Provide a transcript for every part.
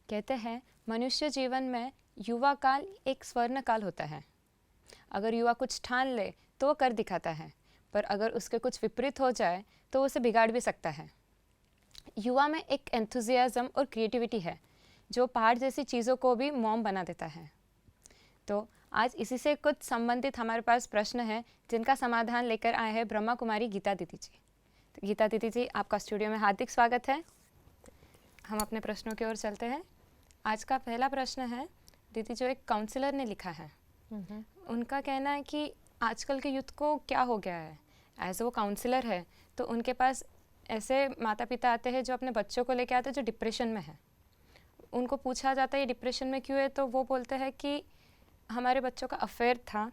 कहते हैं मनुष्य जीवन में युवा काल एक स्वर्ण काल होता है। अगर युवा कुछ ठान ले तो वो कर दिखाता है, पर अगर उसके कुछ विपरीत हो जाए तो उसे बिगाड़ भी सकता है। युवा में एक एंथुजियाज्म और क्रिएटिविटी है जो पहाड़ जैसी चीज़ों को भी मोम बना देता है। तो आज इसी से कुछ संबंधित हमारे पास प्रश्न है जिनका समाधान लेकर आए हैं ब्रह्मा कुमारी गीता दीदी जी। तो गीता दीदी जी, आपका स्टूडियो में हार्दिक स्वागत है। हम अपने प्रश्नों की ओर चलते हैं। आज का पहला प्रश्न है दीदी, जो एक काउंसलर ने लिखा है। उनका कहना है कि आजकल के यूथ को क्या हो गया है। एज वो काउंसलर है तो उनके पास ऐसे माता पिता आते हैं जो अपने बच्चों को लेके आते हैं जो डिप्रेशन में है। उनको पूछा जाता है ये डिप्रेशन में क्यों है, तो वो बोलते हैं कि हमारे बच्चों का अफेयर था,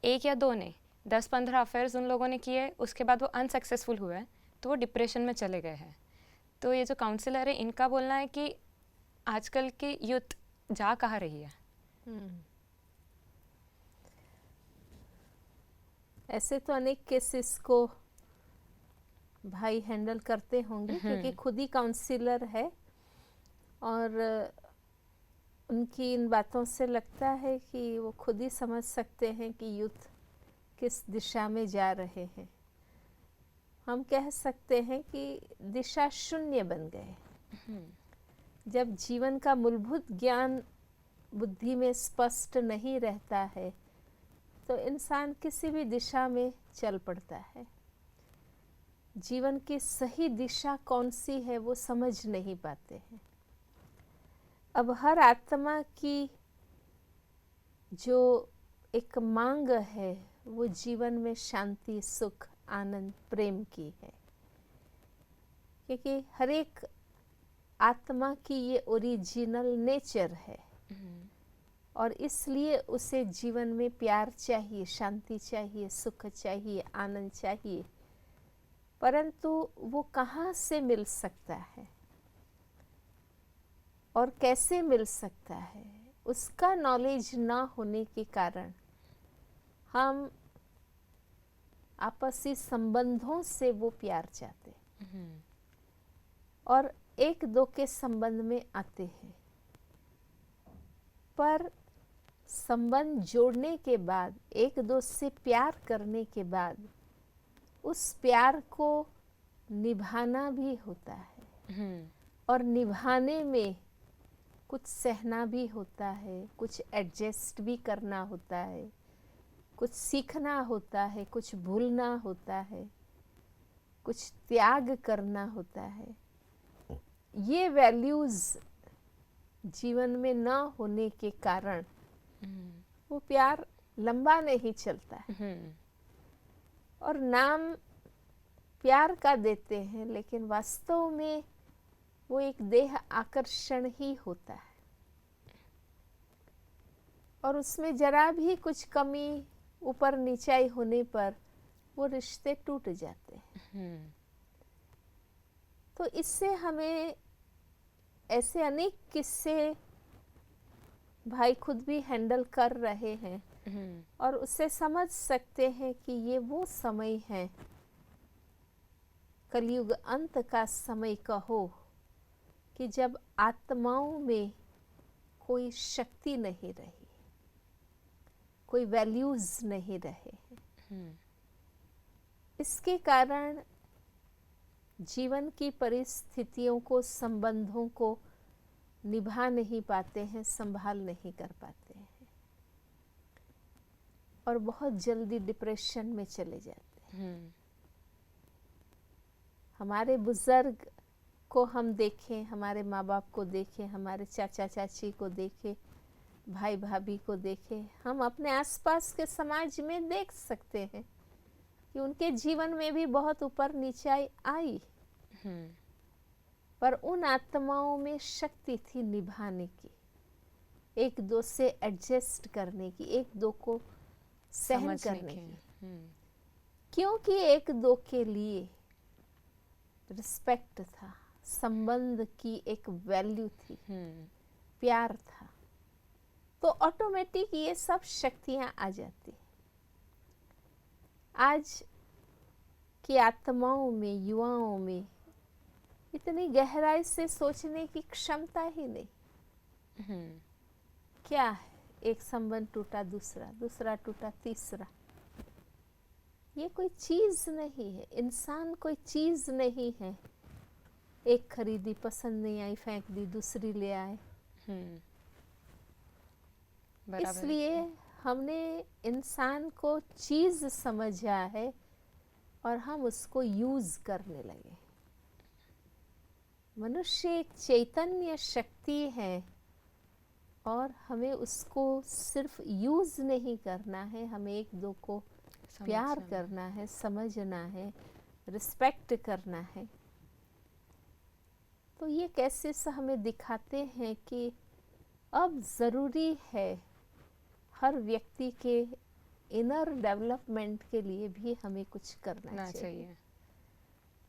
एक या दो ने 10-15 अफेयर्स उन लोगों ने किए, उसके बाद वो अनसक्सेसफुल हुए तो वो डिप्रेशन में चले गए हैं। तो ये जो काउंसलर है इनका बोलना है कि आजकल की यूथ जा कहाँ रही है। ऐसे तो अनेक केसेस को भाई हैंडल करते होंगे क्योंकि खुद ही काउंसलर है और उनकी इन बातों से लगता है कि वो खुद ही समझ सकते हैं कि यूथ किस दिशा में जा रहे हैं। हम कह सकते हैं कि दिशा शून्य बन गए। जब जीवन का मूलभूत ज्ञान बुद्धि में स्पष्ट नहीं रहता है तो इंसान किसी भी दिशा में चल पड़ता है। जीवन की सही दिशा कौन सी है वो समझ नहीं पाते हैं। अब हर आत्मा की जो एक मांग है वो जीवन में शांति, सुख, आनंद, प्रेम की है, क्योंकि हर एक आत्मा की ये ओरिजिनल नेचर है और इसलिए उसे जीवन में प्यार चाहिए, शांति चाहिए, सुख चाहिए, आनंद चाहिए। परंतु वो कहाँ से मिल सकता है और कैसे मिल सकता है, उसका नॉलेज ना होने के कारण हम आपसी संबंधों से वो प्यार चाहते और एक दो के संबंध में आते हैं, पर संबंध जोड़ने के बाद, एक दो से प्यार करने के बाद उस प्यार को निभाना भी होता है और निभाने में कुछ सहना भी होता है, कुछ एडजस्ट भी करना होता है, कुछ सीखना होता है, कुछ भूलना होता है, कुछ त्याग करना होता है। ये वैल्यूज जीवन में ना होने के कारण वो प्यार लंबा नहीं चलता है और नाम प्यार का देते हैं, लेकिन वास्तव में वो एक देह आकर्षण ही होता है और उसमें जरा भी कुछ कमी, ऊपर नीचाई होने पर वो रिश्ते टूट जाते हैं। तो इससे हमें ऐसे अनेक किस्से भाई खुद भी हैंडल कर रहे हैं और उससे समझ सकते हैं कि ये वो समय है, कलयुग अंत का समय कहो, कि जब आत्माओं में कोई शक्ति नहीं रही, कोई वैल्यूज नहीं रहे हैं। इसके कारण जीवन की परिस्थितियों को, संबंधों को निभा नहीं पाते हैं, संभाल नहीं कर पाते हैं और बहुत जल्दी डिप्रेशन में चले जाते हैं। हमारे बुजुर्ग को हम देखें, हमारे माँ बाप को देखें, हमारे चाचा चाची को देखें, भाई भाभी को देखें, हम अपने आसपास के समाज में देख सकते हैं कि उनके जीवन में भी बहुत ऊपर नीचाई आई, पर उन आत्माओं में शक्ति थी निभाने की, एक दो से एडजस्ट करने की, एक दो को सहन करने की, क्योंकि एक दो के लिए रिस्पेक्ट था, संबंध की एक वैल्यू थी, प्यार था, तो ऑटोमेटिक ये सब शक्तियां आ जाती। आज की आत्माओं में, युवाओं में इतनी गहराई से सोचने की क्षमता ही नहीं। क्या है, एक संबंध टूटा दूसरा, दूसरा टूटा तीसरा। ये कोई चीज नहीं है, इंसान कोई चीज नहीं है। एक खरीदी, पसंद नहीं आई, फेंक दी, दूसरी ले आए। बराबर है। इसलिए हमने इंसान को चीज समझा है और हम उसको यूज करने लगे। मनुष्य एक चैतन्य शक्ति है और हमें उसको सिर्फ यूज नहीं करना है, हमें एक दो को प्यार समझना। करना है, समझना है, रिस्पेक्ट करना है। तो ये कैसे से हमें दिखाते हैं कि अब ज़रूरी है हर व्यक्ति के इनर डेवलपमेंट के लिए भी हमें कुछ करना ना चाहिए। चाहिए।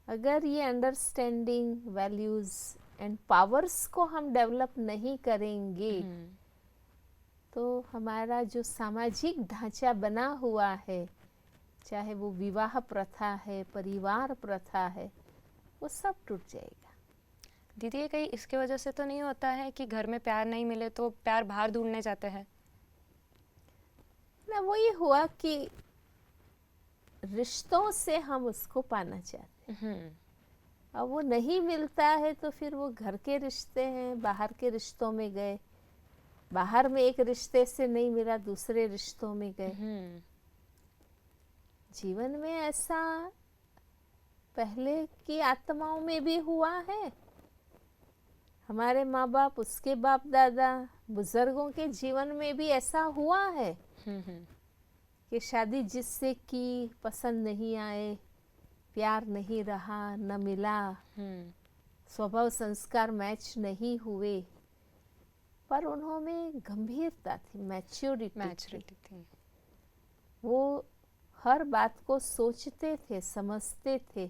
अगर ये अंडरस्टैंडिंग, वैल्यूज़ एंड पावर्स को हम डेवलप नहीं करेंगे तो हमारा जो सामाजिक ढांचा बना हुआ है, चाहे वो विवाह प्रथा है, परिवार प्रथा है, वो सब टूट जाएगा। दीदी, ये कहीं इसके वजह से तो नहीं होता है कि घर में प्यार नहीं मिले तो प्यार बाहर ढूंढने जाते हैं? ना वो ये हुआ कि रिश्तों से हम उसको पाना चाहते हैं, अब वो नहीं मिलता है तो फिर वो घर के रिश्ते हैं, बाहर के रिश्तों में गए, बाहर में एक रिश्ते से नहीं मिला, दूसरे रिश्तों में गए। जीवन में ऐसा पहले की आत्माओं में भी हुआ है। हमारे माँ बाप, उसके बाप दादा, बुजुर्गों के जीवन में भी ऐसा हुआ है कि शादी जिससे की पसंद नहीं आए, प्यार नहीं रहा, न मिला, स्वभाव संस्कार मैच नहीं हुए, पर उन्होंने गंभीरता थी, मैच्योरिटी थी। वो हर बात को सोचते थे, समझते थे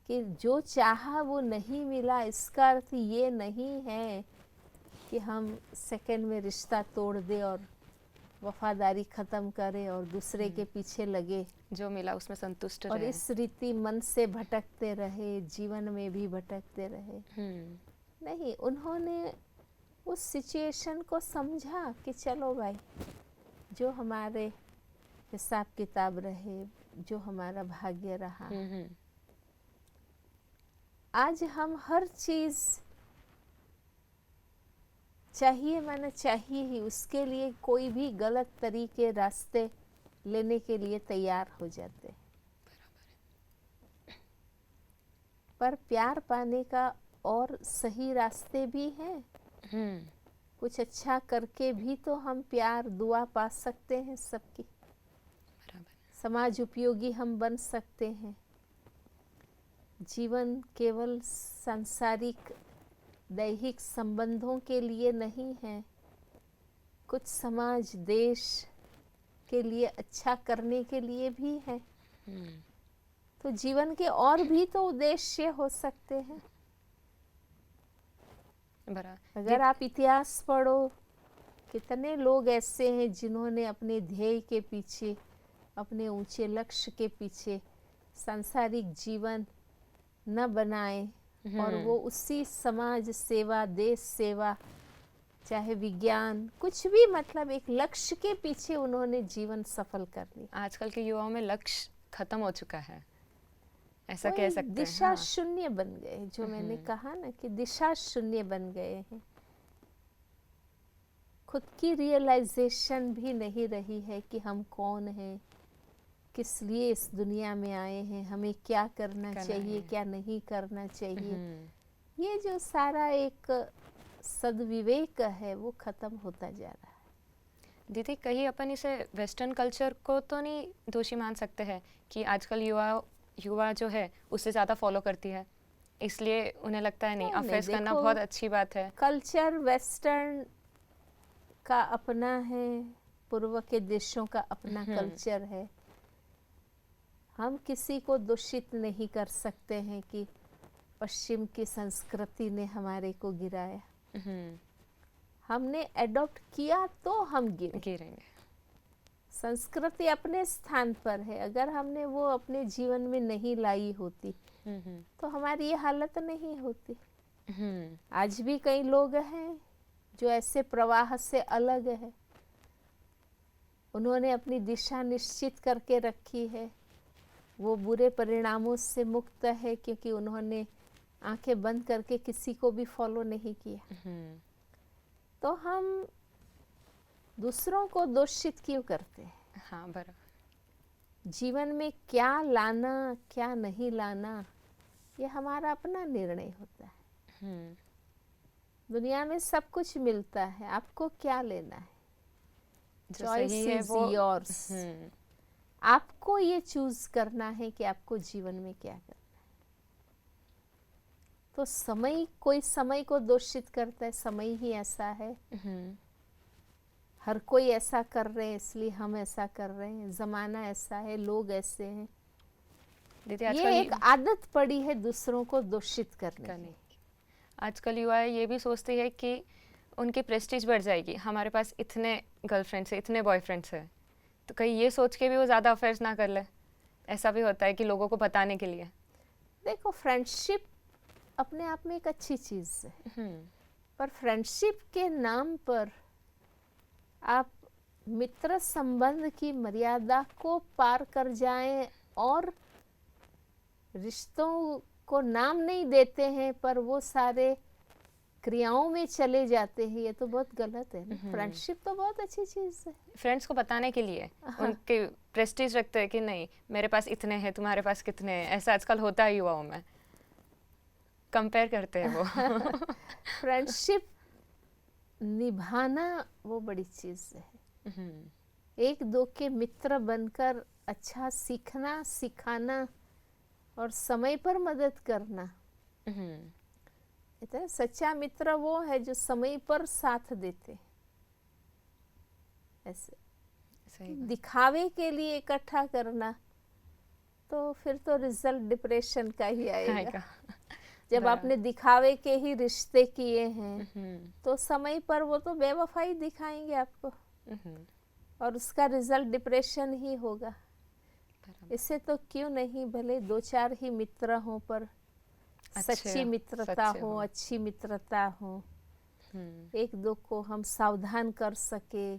कि जो चाहा वो नहीं मिला, इसका अर्थ ये नहीं है कि हम सेकंड में रिश्ता तोड़ दे और वफादारी ख़त्म करे और दूसरे के पीछे लगे, जो मिला उसमें संतुष्ट और रहे। इस रीति मन से भटकते रहे, जीवन में भी भटकते रहे। नहीं, उन्होंने उस सिचुएशन को समझा कि चलो भाई, जो हमारे हिसाब किताब रहे, जो हमारा भाग्य रहा, आज हम हर चीज़ चाहिए माना चाहिए ही, उसके लिए कोई भी गलत तरीके, रास्ते लेने के लिए तैयार हो जाते हैं। पर प्यार पाने का और सही रास्ते भी हैं। कुछ अच्छा करके भी तो हम प्यार, दुआ पा सकते हैं सबकी। समाज उपयोगी हम बन सकते हैं। जीवन केवल सांसारिक दैहिक संबंधों के लिए नहीं है, कुछ समाज, देश के लिए अच्छा करने के लिए भी है। तो जीवन के और भी तो उद्देश्य हो सकते हैं। अगर आप इतिहास पढ़ो, कितने लोग ऐसे हैं जिन्होंने अपने ध्येय के पीछे, अपने ऊंचे लक्ष्य के पीछे सांसारिक जीवन न बनाए और वो उसी समाज सेवा, देश सेवा, चाहे विज्ञान, कुछ भी, मतलब एक लक्ष्य के पीछे उन्होंने जीवन सफल कर लिया। आजकल के युवाओं में लक्ष्य खत्म हो चुका है, ऐसा वो कह एक सकते हैं। दिशा शून्य बन गए, जो मैंने कहा ना कि दिशा शून्य बन गए हैं। खुद की रियलाइजेशन भी नहीं रही है कि हम कौन हैं, किस लिए इस दुनिया में आए हैं, हमें क्या करना चाहिए, क्या नहीं करना चाहिए। ये जो सारा एक सद्विवेक है वो खत्म होता जा रहा है। दीदी, कहीं अपन इसे वेस्टर्न कल्चर को तो नहीं दोषी मान सकते हैं कि आजकल युवा जो है उससे ज़्यादा फॉलो करती है, इसलिए उन्हें लगता है नहीं, अफेयर्स करना बहुत अच्छी बात है। कल्चर वेस्टर्न का अपना है, पूर्व के देशों का अपना कल्चर है। हम किसी को दूषित नहीं कर सकते हैं कि पश्चिम की संस्कृति ने हमारे को गिराया। हमने एडॉप्ट किया तो हम गिरेंगे। संस्कृति अपने स्थान पर है, अगर हमने वो अपने जीवन में नहीं लाई होती, तो हमारी ये हालत नहीं होती। हम्म आज भी कई लोग हैं जो ऐसे प्रवाह से अलग है, उन्होंने अपनी दिशा निश्चित करके रखी है, वो बुरे परिणामों से मुक्त है क्योंकि उन्होंने आंखें बंद करके किसी को भी फॉलो नहीं किया। तो हम दूसरों को दोषित क्यों करते हैं? हाँ बराबर। जीवन में क्या लाना क्या नहीं लाना ये हमारा अपना निर्णय होता है। दुनिया में सब कुछ मिलता है, आपको क्या लेना है? जो चॉइस सही है इज वो योर्स। आपको ये चूज करना है कि आपको जीवन में क्या करना है। तो समय, कोई समय को दोषित करता है, समय ही ऐसा है, हर कोई ऐसा कर रहे हैं इसलिए हम ऐसा कर रहे हैं, जमाना ऐसा है, लोग ऐसे हैं। दीदी ये आजकल एक आदत पड़ी है दूसरों को दोषित करने की। आजकल युवा ये भी सोचते हैं कि उनकी प्रेस्टीज बढ़ जाएगी, हमारे पास इतने गर्लफ्रेंड्स है, इतने बॉयफ्रेंड्स है, तो कहीं ये सोच के भी वो ज़्यादा अफेयर्स ना कर ले। ऐसा भी होता है कि लोगों को बताने के लिए। देखो, फ्रेंडशिप अपने आप में एक अच्छी चीज़ है, पर फ्रेंडशिप के नाम पर आप मित्र संबंध की मर्यादा को पार कर जाएं और रिश्तों को नाम नहीं देते हैं पर वो सारे क्रियाओं में चले जाते हैं, ये तो बहुत गलत है ना। फ्रेंडशिप तो बहुत अच्छी चीज़ है। फ्रेंड्स को बताने के लिए उनके प्रेस्टीज रखते हैं कि नहीं मेरे पास इतने हैं, तुम्हारे पास कितने हैं। ऐसा आजकल होता है युवाओं में, कंपेयर करते हैं वो। फ्रेंडशिप निभाना वो बड़ी चीज़ है। एक दो के मित्र बनकर अच्छा सीखना, सिखाना और समय पर मदद करना। इतना सच्चा मित्र वो है जो समय पर साथ देते। ऐसे दिखावे के लिए इकट्ठा करना तो फिर तो रिजल्ट डिप्रेशन का ही आएगा। जब आपने दिखावे के ही रिश्ते किए हैं तो समय पर वो तो बेवफाई दिखाएंगे आपको और उसका रिजल्ट डिप्रेशन ही होगा। इससे तो क्यों नहीं, भले दो चार ही मित्र हों पर सच्ची मित्रता हो, अच्छी मित्रता हो, एक दो को हम सावधान कर सके,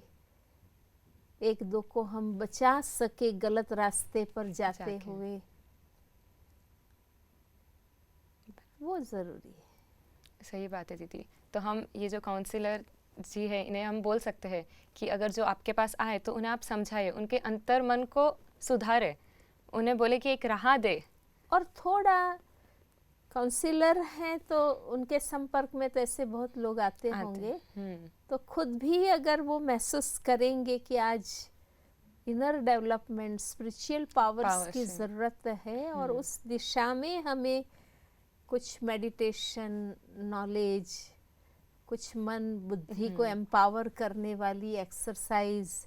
एक दो को हम बचा सके गलत रास्ते पर जाते हुए, वो जरूरी है। सही बात है दीदी। तो हम ये जो काउंसलर जी है इन्हें हम बोल सकते हैं कि अगर जो आपके पास आए तो उन्हें आप समझाए, उनके अंतर मन को सुधारे, उन्हें बोले कि एक राह दे। और थोड़ा काउंसलर हैं तो उनके संपर्क में तो ऐसे बहुत लोग आते होंगे, तो खुद भी अगर वो महसूस करेंगे कि आज इनर डेवलपमेंट, स्पिरिचुअल पावर्स की ज़रूरत है और उस दिशा में हमें कुछ मेडिटेशन, नॉलेज, कुछ मन बुद्धि को एम्पावर करने वाली एक्सरसाइज,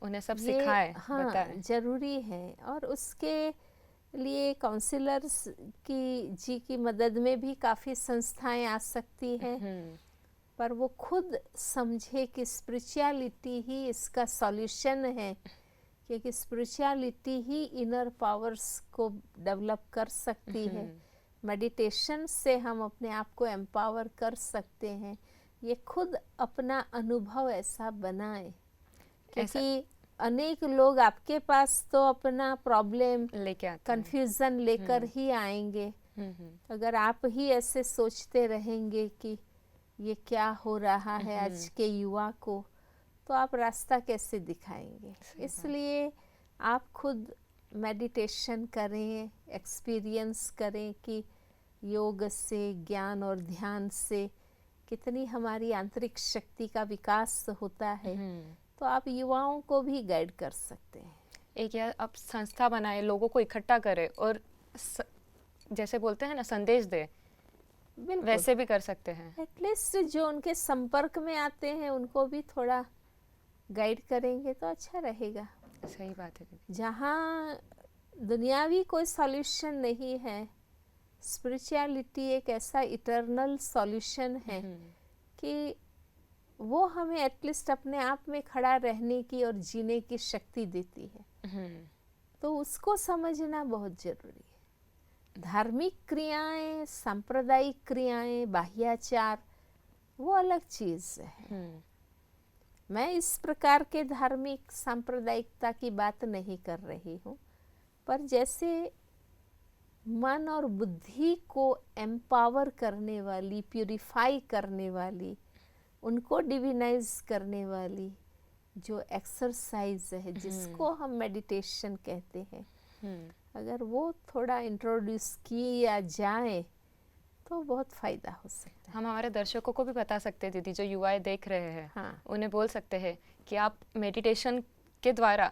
उन्हें सब सिखाए, हाँ जरूरी है। और उसके लिए काउंसलर्स की मदद में भी काफ़ी संस्थाएं आ सकती हैं, पर वो खुद समझे कि स्पिरिचुअलिटी ही इसका सॉल्यूशन है, क्योंकि स्पिरिचुअलिटी ही इनर पावर्स को डेवलप कर सकती है। मेडिटेशन से हम अपने आप को एम्पावर कर सकते हैं। ये खुद अपना अनुभव ऐसा बनाए, क्योंकि अनेक लोग आपके पास तो अपना प्रॉब्लम लेके आते, कंफ्यूजन लेकर ही आएंगे। अगर आप ही ऐसे सोचते रहेंगे कि ये क्या हो रहा है आज के युवा को, तो आप रास्ता कैसे दिखाएंगे? इसलिए आप खुद मेडिटेशन करें, एक्सपीरियंस करें कि योग से, ज्ञान और ध्यान से कितनी हमारी आंतरिक शक्ति का विकास होता है। तो आप युवाओं को भी गाइड कर सकते हैं। एक या आप संस्था बनाए, लोगों को इकट्ठा करे और जैसे बोलते हैं ना संदेश दे, वैसे भी कर सकते हैं। एटलीस्ट जो उनके संपर्क में आते हैं उनको भी थोड़ा गाइड करेंगे तो अच्छा रहेगा। सही बात है। जहाँ दुनियावी कोई सॉल्यूशन नहीं है, स्पिरिचुअलिटी एक ऐसा इटर्नल सॉल्यूशन है कि वो हमें एटलीस्ट अपने आप में खड़ा रहने की और जीने की शक्ति देती है। तो उसको समझना बहुत जरूरी है। धार्मिक क्रियाएं, सांप्रदायिक क्रियाएं, बाह्याचार वो अलग चीज है। मैं इस प्रकार के धार्मिक सांप्रदायिकता की बात नहीं कर रही हूँ, पर जैसे मन और बुद्धि को एम्पावर करने वाली, प्यूरिफाई करने वाली, उनको डिविनाइज करने वाली जो एक्सरसाइज है, जिसको हम मेडिटेशन कहते हैं, अगर वो थोड़ा इंट्रोड्यूस किया जाए तो बहुत फायदा हो सकता है। हम हमारे दर्शकों को भी बता सकते हैं दीदी, जो युवाएं देख रहे हैं, हाँ। उन्हें बोल सकते हैं कि आप मेडिटेशन के द्वारा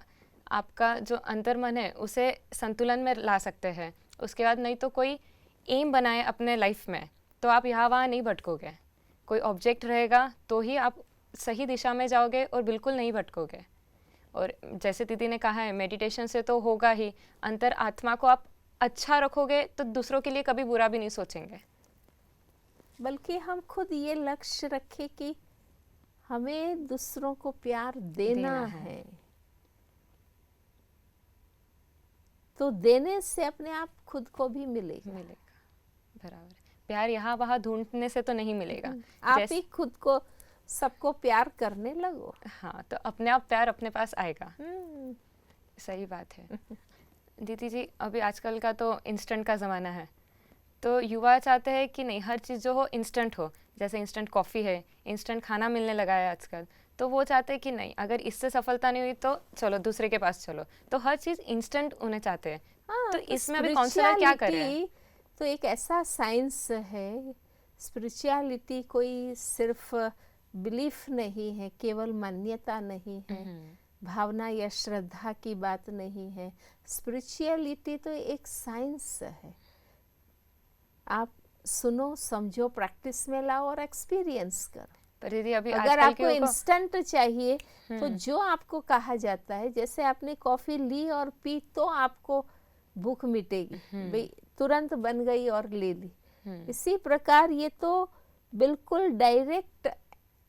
आपका जो अंतर्मन है उसे संतुलन में ला सकते हैं। उसके बाद नहीं तो कोई एम बनाए अपने लाइफ में, तो आप यहाँ वहाँ नहीं भटकोगे। कोई ऑब्जेक्ट रहेगा तो ही आप सही दिशा में जाओगे और बिल्कुल नहीं भटकोगे। और जैसे दीदी ने कहा है, मेडिटेशन से तो होगा ही, अंतर आत्मा को आप अच्छा रखोगे तो दूसरों के लिए कभी बुरा भी नहीं सोचेंगे। बल्कि हम खुद ये लक्ष्य रखें कि हमें दूसरों को प्यार देना है, तो देने से अपने आप खुद को भी मिलेगा। बराबर। प्यार यहाँ वहाँ ढूंढने से तो नहीं मिलेगा। आप ही खुद को, सबको प्यार करने लगो। हाँ, तो अपने आप प्यार अपने पास आएगा। सही बात है। दीदी जी, अभी आजकल का तो इंस्टेंट का ज़माना है, तो युवा चाहते हैं कि नहीं, हर चीज़ जो हो इंस्टेंट हो। जैसे इंस्टेंट कॉफ़ी है, इंस्टेंट खाना मिलने लगा है आजकल, तो वो चाहते हैं कि नहीं, अगर इससे सफलता नहीं हुई तो चलो दूसरे के पास चलो। तो हर चीज़ इंस्टेंट उन्हें चाहते हैं। तो इसमें अभी काउंसलर क्या करें? तो एक ऐसा साइंस है, स्पिरिचुअलिटी कोई सिर्फ बिलीफ नहीं है, केवल मान्यता नहीं है, भावना या श्रद्धा की बात नहीं है। स्पिरिचुअलिटी तो एक साइंस है। आप सुनो, समझो, प्रैक्टिस में लाओ और एक्सपीरियंस करो। पर दीदी अभी अगर आपको इंस्टेंट चाहिए तो जो आपको कहा जाता है, जैसे आपने कॉफी ली और पी तो आपको भूख मिटेगी, भाई तुरंत बन गई और ले ली। इसी प्रकार ये तो बिल्कुल डायरेक्ट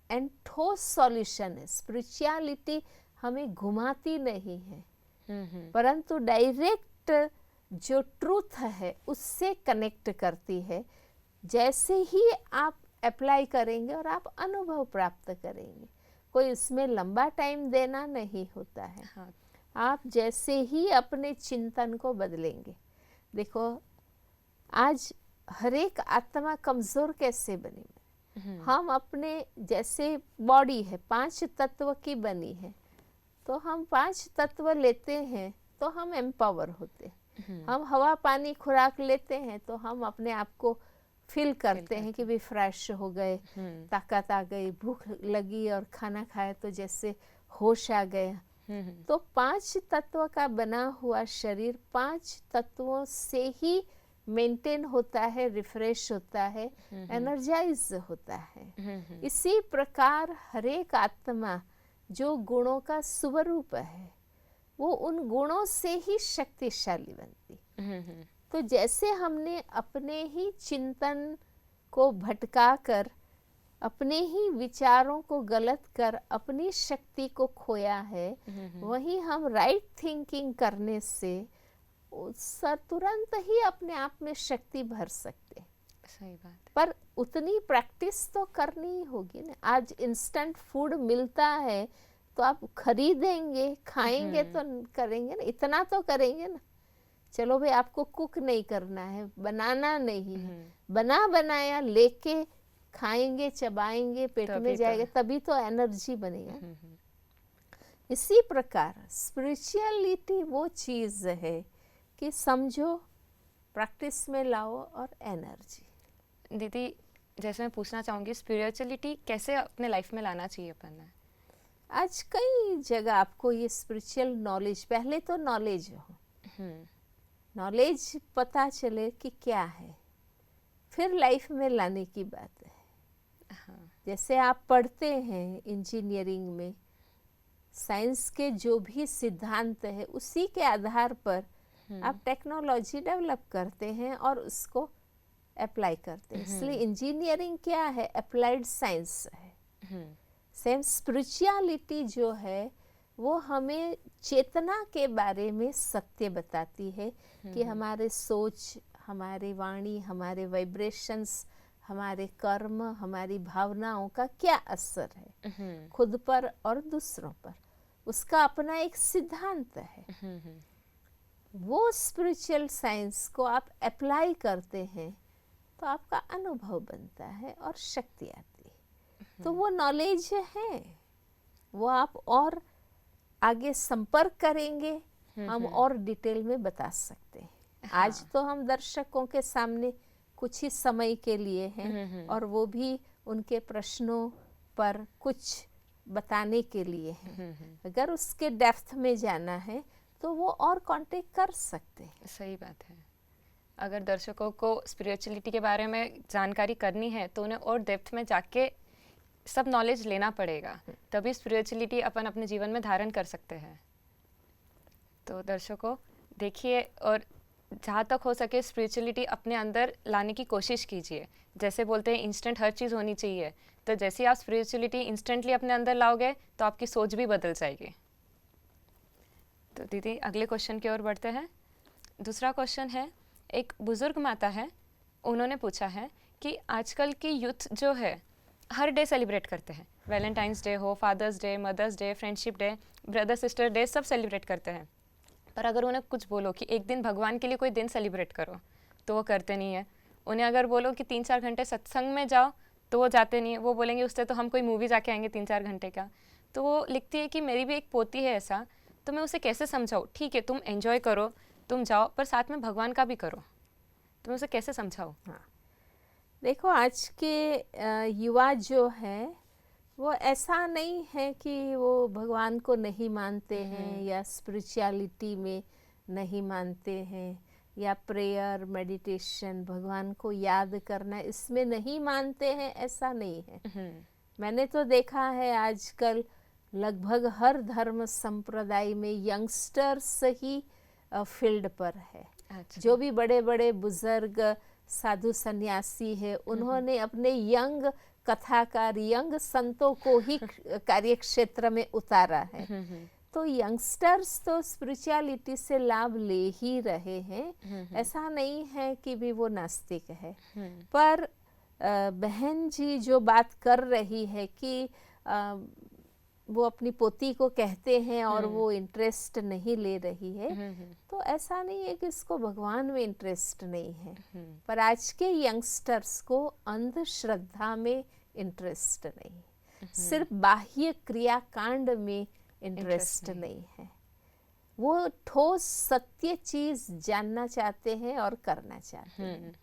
एंड ठोस सॉल्यूशन है। स्पिरिचुअलिटी हमें घुमाती नहीं है, परंतु डायरेक्ट जो ट्रूथ है उससे कनेक्ट करती है। जैसे ही आप अप्लाई करेंगे और आप अनुभव प्राप्त करेंगे, कोई इसमें लंबा टाइम देना नहीं होता है। हाँ। आप जैसे ही अपने चिंतन को बदलेंगे, देखो आज हर एक आत्मा कमजोर कैसे बनी है। हम अपने, जैसे बॉडी है 5 तत्व की बनी है, तो हम 5 तत्व लेते हैं तो हम एम्पावर होते हैं। हम हवा पानी खुराक लेते हैं तो हम अपने आप को फील करते हैं कि भी फ्रेश हो गए, ताकत आ गई, भूख लगी और खाना खाए तो जैसे होश आ गया। तो 5 तत्व का बना हुआ शरीर 5 तत्वों से ही मेंटेन होता है, रिफ्रेश होता है, एनर्जाइज होता है। इसी प्रकार हर एक आत्मा जो गुणों का स्वरूप है, वो उन गुणों से ही शक्तिशाली बनती। तो जैसे हमने अपने ही चिंतन को भटका कर, अपने ही विचारों को गलत कर अपनी शक्ति को खोया है, वही हम राइट थिंकिंग करने से तुरंत ही अपने आप में शक्ति भर सकते। सही बात है। पर उतनी प्रैक्टिस तो करनी होगी ना। आज इंस्टेंट फूड मिलता है तो आप खरीदेंगे, खाएंगे तो करेंगे ना, इतना तो करेंगे ना। चलो भाई, आपको कुक नहीं करना है, बनाना नहीं है, बना बनाया लेके खाएंगे, चबाएंगे, पेट में जाएगा, तभी तो एनर्जी बनेगा। इसी प्रकार स्पिरिचुअलिटी वो चीज है कि समझो, प्रैक्टिस में लाओ और एनर्जी। दीदी, जैसे मैं पूछना चाहूँगी, स्पिरिचुअलिटी कैसे अपने लाइफ में लाना चाहिए अपन ने? आज कई जगह आपको ये स्पिरिचुअल नॉलेज, पहले तो नॉलेज हो, नॉलेज पता चले कि क्या है, फिर लाइफ में लाने की बात है। हाँ। जैसे आप पढ़ते हैं इंजीनियरिंग में, साइंस के जो भी सिद्धांत है उसी के आधार पर आप टेक्नोलॉजी डेवलप करते हैं और उसको अप्लाई करते हैं। इसलिए इंजीनियरिंग क्या है? अप्लाइड साइंस है। सेम स्पिरिचुअलिटी जो है वो हमें चेतना के बारे में सत्य बताती है कि हमारे सोच, हमारी वाणी, हमारे वाइब्रेशंस, हमारे कर्म, हमारी भावनाओं का क्या असर है खुद पर और दूसरों पर, उसका अपना एक सिद्धांत है। वो स्पिरिचुअल साइंस को आप अप्लाई करते हैं तो आपका अनुभव बनता है और शक्ति आती है। तो वो नॉलेज है, वो आप और आगे संपर्क करेंगे, हम और डिटेल में बता सकते हैं। आज तो हम दर्शकों के सामने कुछ ही समय के लिए हैं और वो भी उनके प्रश्नों पर कुछ बताने के लिए हैं। अगर उसके डेप्थ में जाना है तो वो और कांटेक्ट कर सकते हैं। सही बात है। अगर दर्शकों को स्पिरिचुअलिटी के बारे में जानकारी करनी है तो उन्हें और डेप्थ में जाके सब नॉलेज लेना पड़ेगा, तभी स्पिरिचुअलिटी अपन अपने जीवन में धारण कर सकते हैं। तो दर्शकों देखिए, और जहाँ तक हो सके स्पिरिचुअलिटी अपने अंदर लाने की कोशिश कीजिए। जैसे बोलते हैं इंस्टेंट हर चीज़ होनी चाहिए, तो जैसे आप स्पिरिचुअलिटी इंस्टेंटली अपने अंदर लाओगे तो आपकी सोच भी बदल जाएगी। तो दीदी अगले क्वेश्चन की ओर बढ़ते हैं। दूसरा क्वेश्चन है, एक बुज़ुर्ग माता है, उन्होंने पूछा है कि आजकल की यूथ जो है हर डे सेलिब्रेट करते हैं, वैलेंटाइंस डे हो, father's day, mother's day, friendship day, brother sister day, सब सेलिब्रेट करते हैं। पर अगर उन्हें कुछ बोलो कि एक दिन भगवान के लिए कोई दिन सेलिब्रेट करो तो वो करते नहीं है। उन्हें अगर बोलो कि 3-4 घंटे सत्संग में जाओ तो वो जाते नहीं है। वो बोलेंगे उससे तो हम कोई मूवी जाके आएंगे 3-4 घंटे का। तो वो लिखती है कि मेरी भी एक पोती है ऐसा, तो मैं उसे कैसे समझाऊँ? ठीक है तुम एंजॉय करो, तुम जाओ, पर साथ में भगवान का भी करो। तो मैं उसे कैसे समझाऊँ? हाँ, देखो आज के युवा जो है वो ऐसा नहीं है कि वो भगवान को नहीं मानते हैं या स्पिरिचुअलिटी में नहीं मानते हैं या प्रेयर, मेडिटेशन, भगवान को याद करना इसमें नहीं मानते हैं, ऐसा नहीं है। मैंने तो देखा है आजकल लगभग हर धर्म संप्रदाय में यंगस्टर्स ही फील्ड पर है। अच्छा। जो भी बड़े बड़े बुजुर्ग साधु सन्यासी है उन्होंने अपने यंग कथाकार, यंग संतों को ही कार्य क्षेत्र में उतारा है। तो यंगस्टर्स तो स्पिरिचुअलिटी से लाभ ले ही रहे हैं, ऐसा नहीं है कि भी वो नास्तिक है। पर बहन जी जो बात कर रही है कि वो अपनी पोती को कहते हैं और वो इंटरेस्ट नहीं ले रही है, तो ऐसा नहीं है कि इसको भगवान में इंटरेस्ट नहीं है। पर आज के यंगस्टर्स को अंधश्रद्धा में इंटरेस्ट नहीं, सिर्फ बाह्य क्रियाकांड में इंटरेस्ट नहीं है। वो ठोस सत्य चीज जानना चाहते हैं और करना चाहते हैं।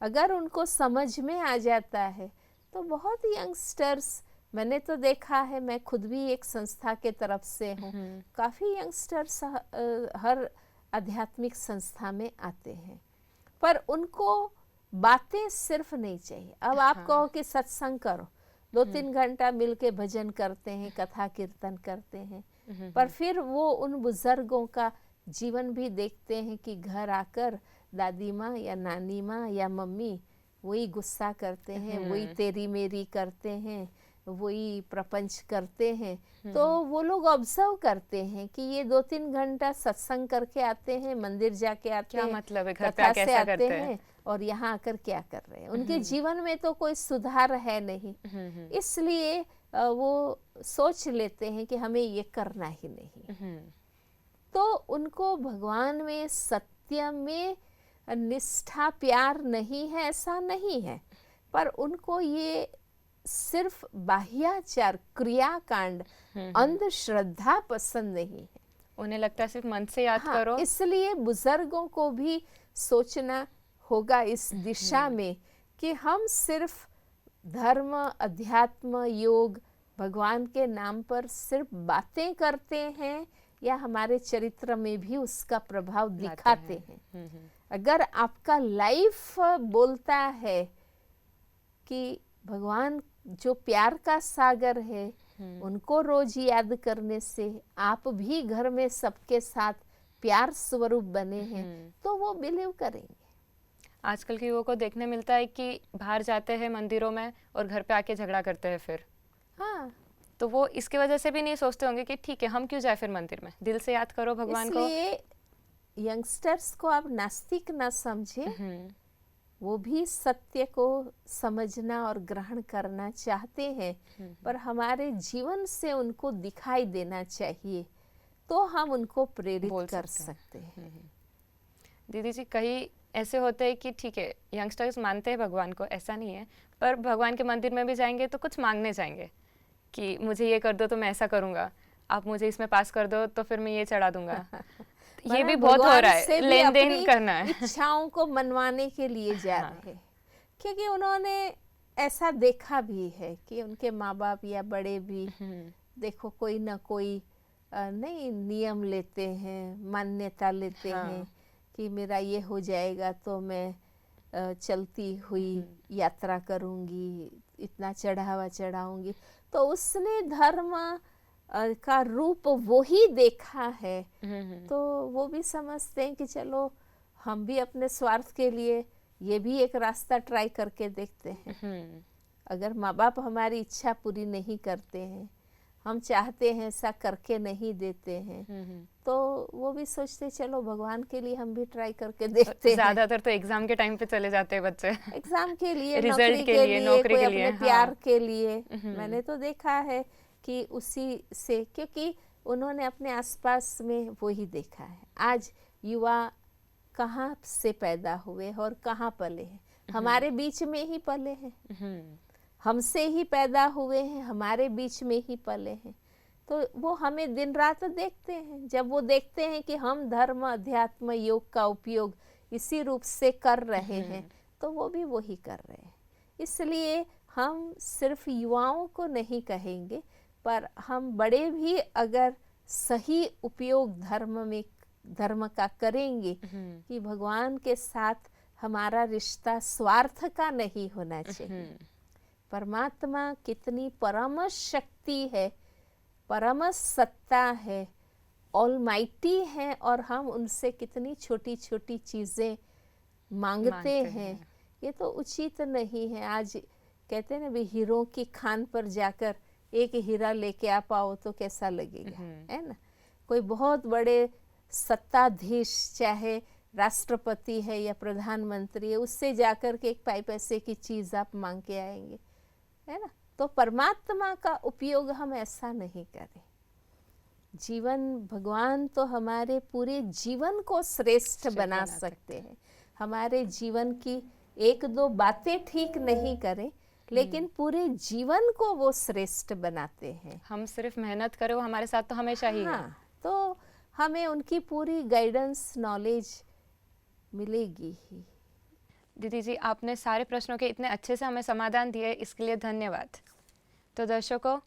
अगर उनको समझ में आ जाता है तो बहुत यंगस्टर्स, मैंने तो देखा है, मैं खुद भी एक संस्था के तरफ से हूँ, काफ़ी यंगस्टर्स हर आध्यात्मिक संस्था में आते हैं, पर उनको बातें सिर्फ नहीं चाहिए। अब आप कहो कि सत्संग करो, 2-3 घंटा मिलके भजन करते हैं, कथा कीर्तन करते हैं, पर फिर वो उन बुजुर्गों का जीवन भी देखते हैं कि घर आकर दादी माँ या नानी माँ या मम्मी वही गुस्सा करते हैं, वही तेरी मेरी करते हैं, वही प्रपंच करते हैं। तो वो लोग ऑब्जर्व करते हैं कि ये 2-3 घंटा सत्संग करके आते हैं, मंदिर जाके आते हैं, क्या मतलब है, घर पे कथा आके से ऐसा आते करते हैं और यहाँ आकर क्या कर रहे हैं। उनके जीवन में तो कोई सुधार है नहीं, इसलिए वो सोच लेते हैं कि हमें ये करना ही नहीं। तो उनको भगवान में, सत्य में निष्ठा, प्यार नहीं है ऐसा नहीं है, पर उनको ये सिर्फ बाह्याचार, क्रियाकांड, अंधश्रद्धा पसंद नहीं है। उन्हें लगता है सिर्फ मन से याद करो। इसलिए बुजुर्गों को भी सोचना होगा इस दिशा में कि हम सिर्फ धर्म, अध्यात्म, योग, भगवान के नाम पर सिर्फ बातें करते हैं या हमारे चरित्र में भी उसका प्रभाव दिखाते हैं। अगर आपका लाइफ बोलता है कि भगवान जो प्यार का सागर है उनको रोज याद करने से आप भी घर में सबके साथ प्यार स्वरूप बने हैं, तो वो बिलीव करेंगे। आजकल के युवकों को देखने मिलता है कि बाहर जाते हैं मंदिरों में और घर पे आके झगड़ा करते हैं फिर। हाँ, तो वो इसके वजह से भी नहीं सोचते होंगे कि ठीक है हम क्यों जाए फिर मंदिर में, दिल से याद करो भगवान को। इसलिए यंगस्टर्स को आप नास्तिक ना समझे, वो भी सत्य को समझना और ग्रहण करना चाहते हैं, पर हमारे जीवन से उनको दिखाई देना चाहिए, तो हम उनको प्रेरित बोल कर सकते हैं। सकते हैं। दीदी जी, कई ऐसे होते हैं कि ठीक है यंगस्टर्स मानते हैं भगवान को, ऐसा नहीं है, पर भगवान के मंदिर में भी जाएंगे तो कुछ मांगने जाएंगे कि मुझे ये कर दो तो मैं ऐसा करूँगा, आप मुझे इसमें पास कर दो तो फिर मैं ये चढ़ा दूंगा। ये भी बहुत हो रहा है, लेन देन करना है। इच्छाओं को मनवाने के लिए जा रहे हैं, क्योंकि उन्होंने ऐसा देखा भी है कि उनके माँ बाप या बड़े भी देखो कोई ना कोई नहीं नियम लेते हैं, मान्यता लेते हैं कि मेरा ये हो जाएगा तो मैं चलती हुई यात्रा करूंगी, इतना चढ़ावा चढ़ाऊंगी। तो उसने धर्म का रूप वो ही देखा है, तो वो भी समझते हैं कि चलो हम भी अपने स्वार्थ के लिए ये भी एक रास्ता ट्राई करके देखते हैं। अगर माँ बाप हमारी इच्छा पूरी नहीं करते हैं, हम चाहते हैं ऐसा करके नहीं देते हैं, तो वो भी सोचते चलो भगवान के लिए हम भी ट्राई करके देखते हैं। ज्यादातर तो एग्जाम के टाइम पे चले जाते हैं बच्चे, एग्जाम के लिए, रिजल्ट के लिए, नौकरी कोई के लिए, अपने प्यार के लिए। मैंने तो देखा है कि उसी से, क्योंकि उन्होंने अपने आसपास में वो ही देखा है। आज युवा कहाँ से पैदा हुए और कहाँ पले हैं, हमारे बीच में ही पले हैं, हमसे ही पैदा हुए हैं, हमारे बीच में ही पले हैं। तो वो हमें दिन रात देखते हैं। जब वो देखते हैं कि हम धर्म, अध्यात्म, योग का उपयोग इसी रूप से कर रहे हैं, तो वो भी वही कर रहे हैं। इसलिए हम सिर्फ युवाओं को नहीं कहेंगे, पर हम बड़े भी अगर सही उपयोग धर्म का करेंगे कि भगवान के साथ हमारा रिश्ता स्वार्थ का नहीं होना चाहिए। परमात्मा कितनी परम शक्ति है, परम सत्ता है, ऑलमाइटी है, और हम उनसे कितनी छोटी छोटी चीज़ें मांगते हैं। ये तो उचित नहीं है। आज कहते हैं ना भी हीरो की खान पर जाकर एक हीरा लेके आ पाओ तो कैसा लगेगा, है ना। कोई बहुत बड़े सत्ताधीश, चाहे राष्ट्रपति है या प्रधानमंत्री है, उससे जाकर के एक पाई पैसे की चीज़ आप मांग के आएंगे, है ना। तो परमात्मा का उपयोग हम ऐसा नहीं करें। जीवन, भगवान तो हमारे पूरे जीवन को श्रेष्ठ बना सकते हैं। हमारे जीवन की एक दो बातें ठीक नहीं करें, लेकिन पूरे जीवन को वो श्रेष्ठ बनाते हैं। हम सिर्फ मेहनत करें, वो हमारे साथ तो हमेशा ही है। तो हमें उनकी पूरी गाइडेंस, नॉलेज मिलेगी ही। दीदी जी, आपने सारे प्रश्नों के इतने अच्छे से हमें समाधान दिए, इसके लिए धन्यवाद। तो दर्शकों,